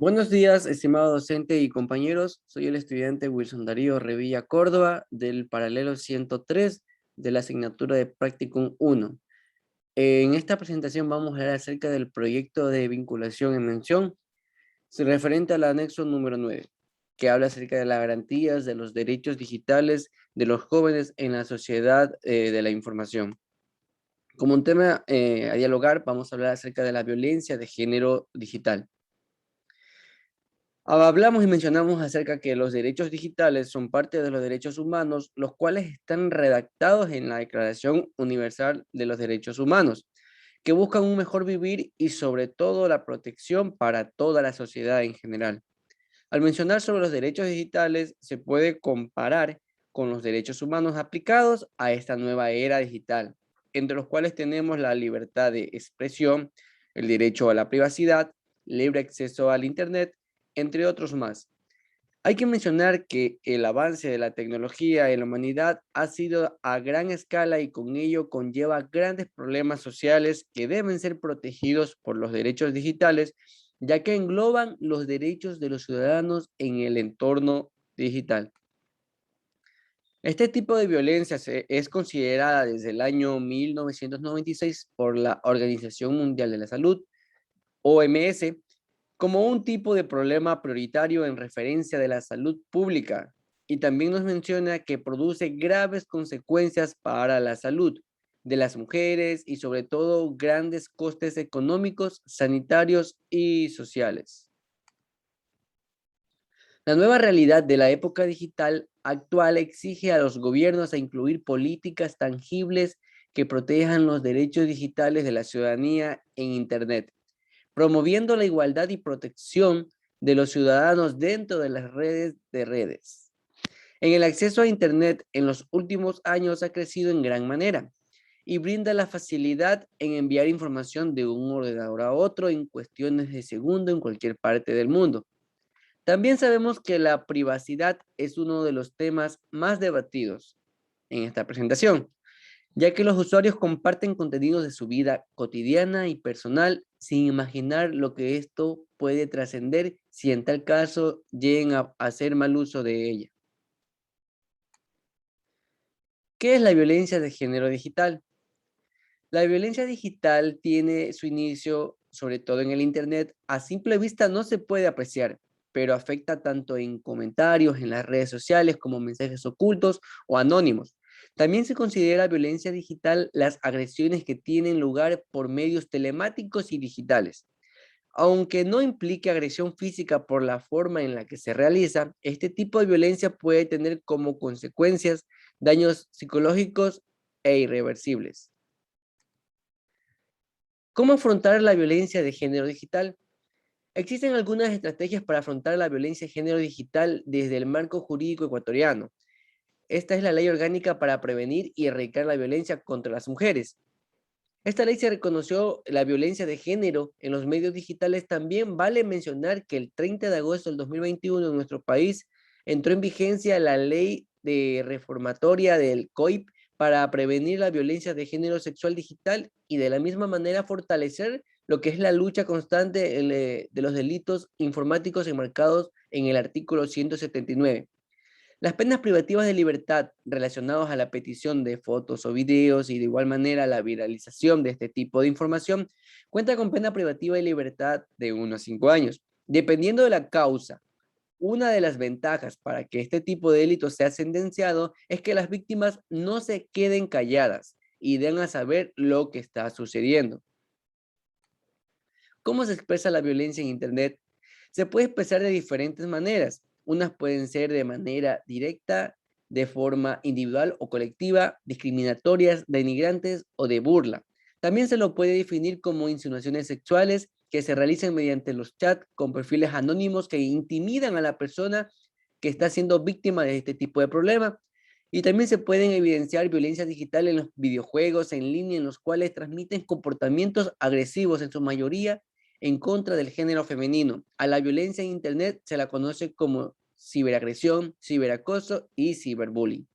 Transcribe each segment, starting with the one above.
Buenos días, estimado docente y compañeros. Soy el estudiante Wilson Darío Revilla Córdoba del paralelo 103 de la asignatura de Practicum 1. En esta presentación vamos a hablar acerca del proyecto de vinculación en mención, referente al anexo número 9, que habla acerca de las garantías de los derechos digitales de los jóvenes en la sociedad de la información. Como un tema a dialogar, vamos a hablar acerca de la violencia de género digital. Hablamos y mencionamos acerca que los derechos digitales son parte de los derechos humanos, los cuales están redactados en la Declaración Universal de los Derechos Humanos, que buscan un mejor vivir y sobre todo la protección para toda la sociedad en general. Al mencionar sobre los derechos digitales, se puede comparar con los derechos humanos aplicados a esta nueva era digital, entre los cuales tenemos la libertad de expresión, el derecho a la privacidad, libre acceso al Internet, entre otros más. Hay que mencionar que el avance de la tecnología en la humanidad ha sido a gran escala y con ello conlleva grandes problemas sociales que deben ser protegidos por los derechos digitales, ya que engloban los derechos de los ciudadanos en el entorno digital. Este tipo de violencia es considerada desde el año 1996 por la Organización Mundial de la Salud, OMS, como un tipo de problema prioritario en referencia de la salud pública, y también nos menciona que produce graves consecuencias para la salud de las mujeres y sobre todo grandes costes económicos, sanitarios y sociales. La nueva realidad de la época digital actual exige a los gobiernos a incluir políticas tangibles que protejan los derechos digitales de la ciudadanía en Internet, promoviendo la igualdad y protección de los ciudadanos dentro de las redes de redes. En el acceso a Internet en los últimos años ha crecido en gran manera y brinda la facilidad en enviar información de un ordenador a otro en cuestiones de segundo en cualquier parte del mundo. También sabemos que la privacidad es uno de los temas más debatidos en esta presentación, ya que los usuarios comparten contenidos de su vida cotidiana y personal sin imaginar lo que esto puede trascender si en tal caso lleguen a hacer mal uso de ella. ¿Qué es la violencia de género digital? La violencia digital tiene su inicio, sobre todo en el Internet, a simple vista no se puede apreciar, pero afecta tanto en comentarios, en las redes sociales, como mensajes ocultos o anónimos. También se considera violencia digital las agresiones que tienen lugar por medios telemáticos y digitales. Aunque no implique agresión física por la forma en la que se realiza, este tipo de violencia puede tener como consecuencias daños psicológicos e irreversibles. ¿Cómo afrontar la violencia de género digital? Existen algunas estrategias para afrontar la violencia de género digital desde el marco jurídico ecuatoriano. Esta es la Ley Orgánica para prevenir y erradicar la violencia contra las mujeres. Esta ley se reconoció la violencia de género en los medios digitales. También vale mencionar que el 30 de agosto del 2021 en nuestro país entró en vigencia la ley de reformatoria del COIP para prevenir la violencia de género sexual digital y de la misma manera fortalecer lo que es la lucha constante de los delitos informáticos enmarcados en el artículo 179. Las penas privativas de libertad relacionadas a la petición de fotos o videos y de igual manera la viralización de este tipo de información cuenta con pena privativa de libertad de 1 a 5 años. Dependiendo de la causa, una de las ventajas para que este tipo de delito sea sentenciado es que las víctimas no se queden calladas y den a saber lo que está sucediendo. ¿Cómo se expresa la violencia en Internet? Se puede expresar de diferentes maneras. Unas pueden ser de manera directa, de forma individual o colectiva, discriminatorias, denigrantes o de burla. También se lo puede definir como insinuaciones sexuales que se realizan mediante los chats con perfiles anónimos que intimidan a la persona que está siendo víctima de este tipo de problema. Y también se pueden evidenciar violencia digital en los videojuegos en línea en los cuales transmiten comportamientos agresivos en su mayoría en contra del género femenino. A la violencia en Internet se la conoce como ciberagresión, ciberacoso y ciberbullying.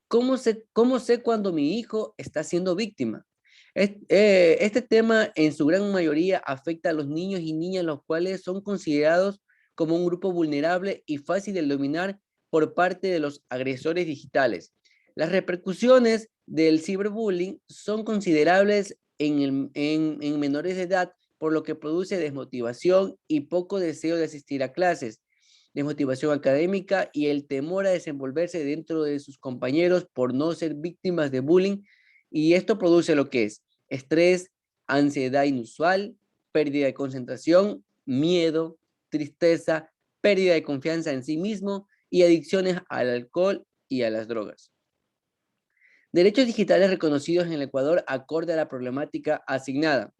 ¿Cómo sé cuando mi hijo está siendo víctima? Este tema en su gran mayoría afecta a los niños y niñas, los cuales son considerados como un grupo vulnerable y fácil de dominar por parte de los agresores digitales. Las repercusiones del ciberbullying son considerables en menores de edad, por lo que produce desmotivación y poco deseo de asistir a clases, desmotivación académica y el temor a desenvolverse dentro de sus compañeros por no ser víctimas de bullying. Y esto produce lo que es estrés, ansiedad inusual, pérdida de concentración, miedo, tristeza, pérdida de confianza en sí mismo y adicciones al alcohol y a las drogas. Derechos digitales reconocidos en el Ecuador acorde a la problemática asignada.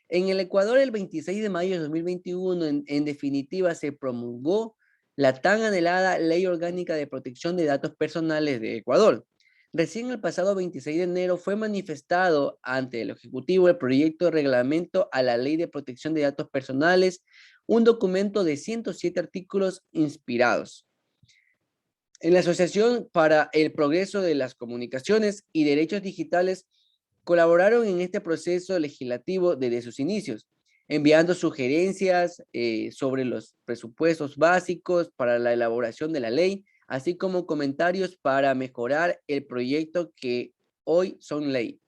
En el Ecuador, el 26 de mayo de 2021, en definitiva, se promulgó la tan anhelada Ley Orgánica de Protección de Datos Personales de Ecuador. Recién el pasado 26 de enero fue manifestado ante el Ejecutivo el proyecto de reglamento a la Ley de Protección de Datos Personales, un documento de 107 artículos inspirados en la Asociación para el Progreso de las Comunicaciones y Derechos Digitales colaboraron en este proceso legislativo desde sus inicios, enviando sugerencias sobre los presupuestos básicos para la elaboración de la ley, así como comentarios para mejorar el proyecto que hoy son ley.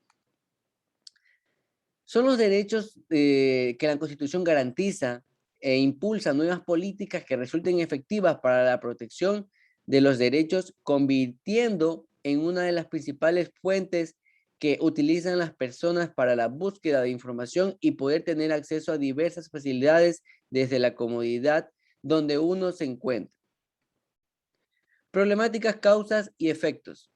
Son los derechos que la Constitución garantiza e impulsa nuevas políticas que resulten efectivas para la protección de los derechos, convirtiendo en una de las principales fuentes que utilizan las personas para la búsqueda de información y poder tener acceso a diversas facilidades desde la comodidad donde uno se encuentra. Problemáticas, causas y efectos.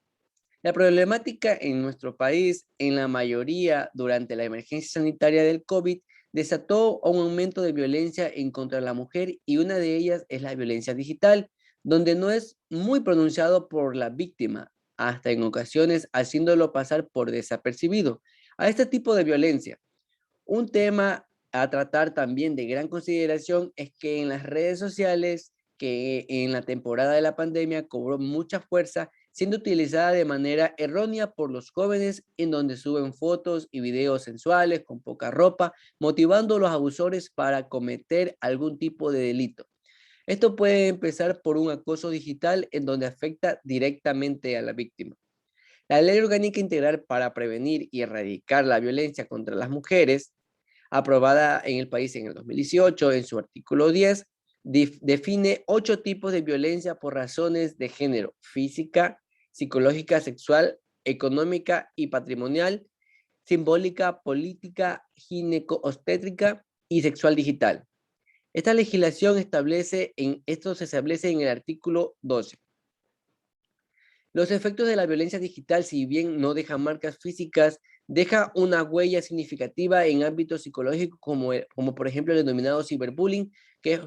La problemática en nuestro país, en la mayoría durante la emergencia sanitaria del COVID, desató un aumento de violencia en contra de la mujer y una de ellas es la violencia digital, donde no es muy pronunciado por la víctima, hasta en ocasiones haciéndolo pasar por desapercibido. A este tipo de violencia, un tema a tratar también de gran consideración es que en las redes sociales, que en la temporada de la pandemia cobró mucha fuerza, siendo utilizada de manera errónea por los jóvenes, en donde suben fotos y videos sensuales con poca ropa, motivando a los abusores para cometer algún tipo de delito. Esto puede empezar por un acoso digital en donde afecta directamente a la víctima. La Ley Orgánica Integral para Prevenir y Erradicar la Violencia contra las Mujeres, aprobada en el país en el 2018, en su artículo 10, define 8 tipos de violencia por razones de género: física, psicológica, sexual, económica y patrimonial, simbólica, política, gineco-obstétrica y sexual digital. Esta legislación esto se establece en el artículo 12. Los efectos de la violencia digital, si bien no dejan marcas físicas, deja una huella significativa en ámbitos psicológicos como por ejemplo el denominado ciberbullying, que es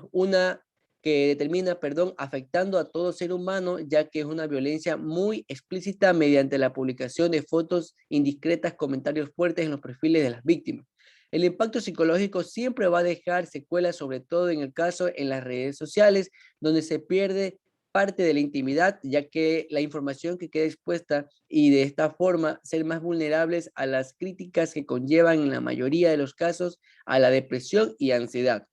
afectando a todo ser humano, ya que es una violencia muy explícita mediante la publicación de fotos indiscretas, comentarios fuertes en los perfiles de las víctimas. El impacto psicológico siempre va a dejar secuelas, sobre todo en el caso en las redes sociales, donde se pierde parte de la intimidad, ya que la información que queda expuesta y de esta forma ser más vulnerables a las críticas que conllevan en la mayoría de los casos a la depresión y ansiedad.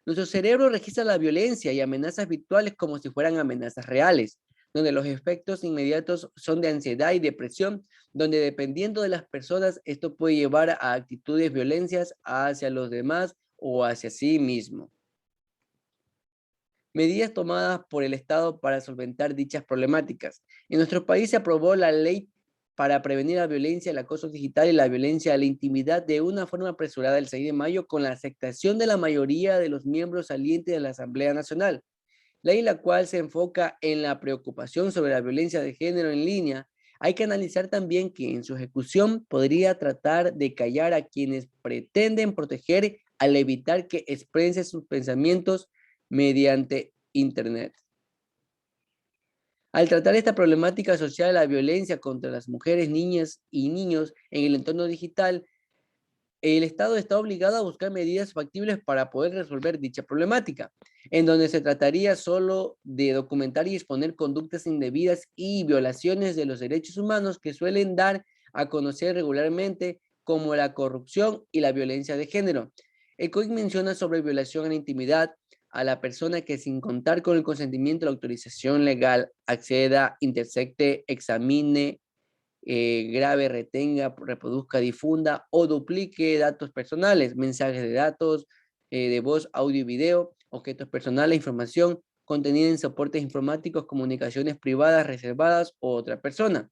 Nuestro cerebro registra la violencia y amenazas virtuales como si fueran amenazas reales, donde los efectos inmediatos son de ansiedad y depresión, donde dependiendo de las personas esto puede llevar a actitudes violentas hacia los demás o hacia sí mismo. Medidas tomadas por el Estado para solventar dichas problemáticas. En nuestro país se aprobó la ley para prevenir la violencia, el acoso digital y la violencia a la intimidad de una forma apresurada el 6 de mayo con la aceptación de la mayoría de los miembros salientes de la Asamblea Nacional. Ley la cual se enfoca en la preocupación sobre la violencia de género en línea. Hay que analizar también que en su ejecución podría tratar de callar a quienes pretenden proteger al evitar que expresen sus pensamientos mediante Internet. Al tratar esta problemática social de la violencia contra las mujeres, niñas y niños en el entorno digital, el Estado está obligado a buscar medidas factibles para poder resolver dicha problemática, en donde se trataría solo de documentar y exponer conductas indebidas y violaciones de los derechos humanos que suelen dar a conocer regularmente como la corrupción y la violencia de género. El COIC menciona sobre violación a la intimidad a la persona que sin contar con el consentimiento o la autorización legal acceda, intersecte, examine, grabe, retenga, reproduzca, difunda o duplique datos personales, mensajes de datos, de voz, audio y video, objetos personales, información contenida en soportes informáticos, comunicaciones privadas reservadas o otra persona.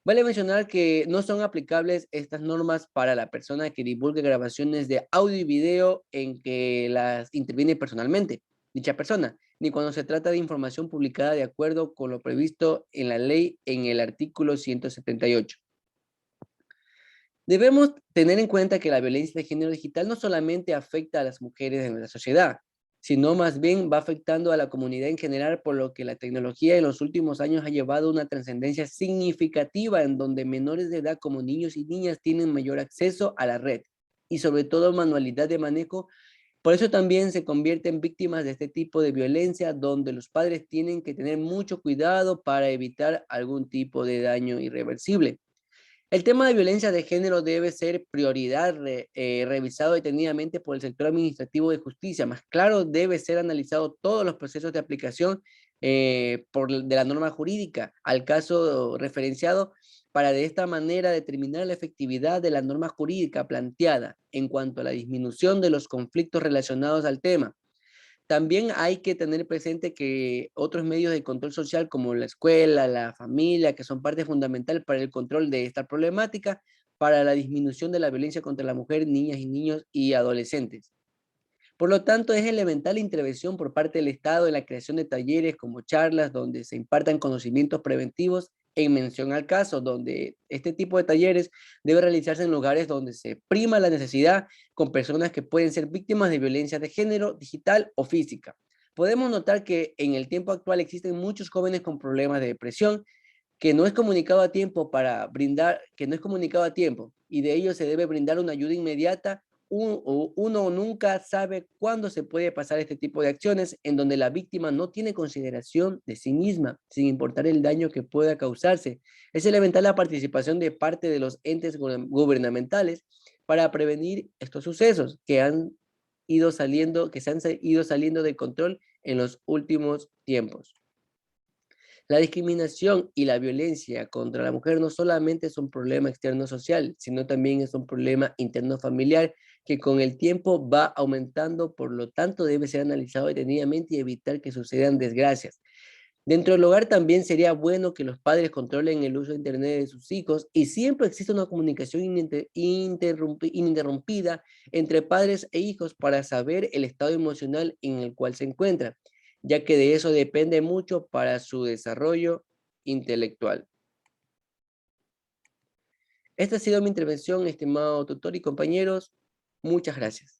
Vale mencionar que no son aplicables estas normas para la persona que divulgue grabaciones de audio y video en que las interviene personalmente dicha persona, ni cuando se trata de información publicada de acuerdo con lo previsto en la ley en el artículo 178. Debemos tener en cuenta que la violencia de género digital no solamente afecta a las mujeres de nuestra sociedad, sino más bien va afectando a la comunidad en general, por lo que la tecnología en los últimos años ha llevado una trascendencia significativa en donde menores de edad como niños y niñas tienen mayor acceso a la red y sobre todo manualidad de manejo. Por eso también se convierten víctimas de este tipo de violencia, donde los padres tienen que tener mucho cuidado para evitar algún tipo de daño irreversible. El tema de violencia de género debe ser prioridad, revisado detenidamente por el sector administrativo de justicia. Más claro, debe ser analizado todos los procesos de aplicación de la norma jurídica al caso referenciado, para de esta manera determinar la efectividad de la norma jurídica planteada en cuanto a la disminución de los conflictos relacionados al tema. También hay que tener presente que otros medios de control social como la escuela, la familia, que son parte fundamental para el control de esta problemática, para la disminución de la violencia contra la mujer, niñas y niños y adolescentes. Por lo tanto, es elemental la intervención por parte del Estado en la creación de talleres como charlas donde se impartan conocimientos preventivos en mención al caso, donde este tipo de talleres debe realizarse en lugares donde se prima la necesidad con personas que pueden ser víctimas de violencia de género, digital o física. Podemos notar que en el tiempo actual existen muchos jóvenes con problemas de depresión que no es comunicado a tiempo que no es comunicado a tiempo, y de ello se debe brindar una ayuda inmediata. Uno nunca sabe cuándo se puede pasar este tipo de acciones en donde la víctima no tiene consideración de sí misma, sin importar el daño que pueda causarse. Es elemental la participación de parte de los entes gubernamentales para prevenir estos sucesos que se han ido saliendo de control en los últimos tiempos. La discriminación y la violencia contra la mujer no solamente es un problema externo social, sino también es un problema interno familiar que con el tiempo va aumentando, por lo tanto debe ser analizado detenidamente y evitar que sucedan desgracias. Dentro del hogar también sería bueno que los padres controlen el uso de Internet de sus hijos y siempre exista una comunicación ininterrumpida entre padres e hijos para saber el estado emocional en el cual se encuentran, ya que de eso depende mucho para su desarrollo intelectual. Esta ha sido mi intervención, estimado tutor y compañeros. Muchas gracias.